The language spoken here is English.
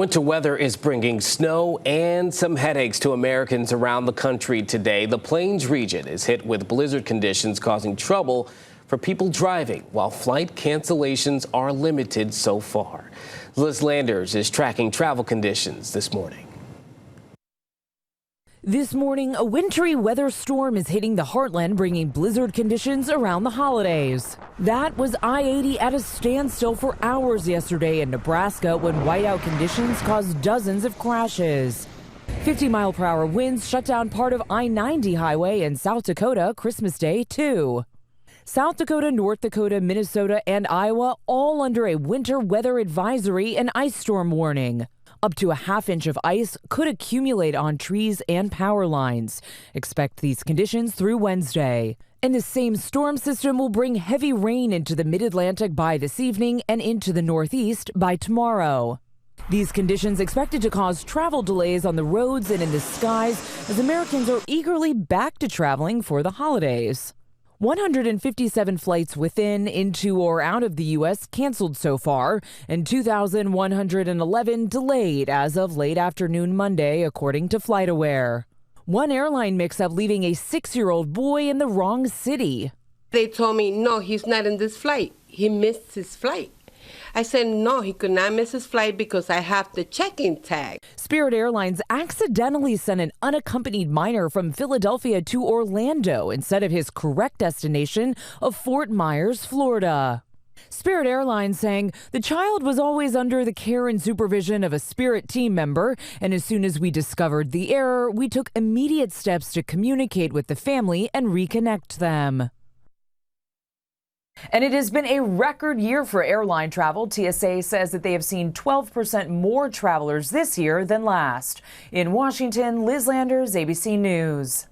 Winter weather is bringing snow and some headaches to Americans around the country today. The Plains region is hit with blizzard conditions causing trouble for people driving, while flight cancellations are limited so far. Liz Landers is tracking travel conditions this morning. This morning, a wintry weather storm is hitting the heartland, bringing blizzard conditions around the holidays. That was I-80 at a standstill for hours yesterday in Nebraska when whiteout conditions caused dozens of crashes. 50-mile-per-hour winds shut down part of I-90 highway in South Dakota Christmas Day, too. South Dakota, North Dakota, Minnesota, and Iowa all under a winter weather advisory and ice storm warning. Up to a half-inch of ice could accumulate on trees and power lines. Expect these conditions through Wednesday. And the same storm system will bring heavy rain into the mid-Atlantic by this evening and into the Northeast by tomorrow. These conditions expected to cause travel delays on the roads and in the skies as Americans are eagerly back to traveling for the holidays. 157 flights within, into, or out of the U.S. canceled so far, and 2,111 delayed as of late afternoon Monday, according to FlightAware. One airline mix-up leaving a 6-year-old boy in the wrong city. They told me, no, he's not in this flight. He missed his flight. I said, no, he could not miss his flight because I have the check-in tag. Spirit Airlines accidentally sent an unaccompanied minor from Philadelphia to Orlando instead of his correct destination of Fort Myers, Florida. Spirit Airlines saying the child was always under the care and supervision of a Spirit team member, and as soon as we discovered the error, we took immediate steps to communicate with the family and reconnect them. And it has been a record year for airline travel. TSA says that they have seen 12% more travelers this year than last. In Washington, Liz Landers, ABC News.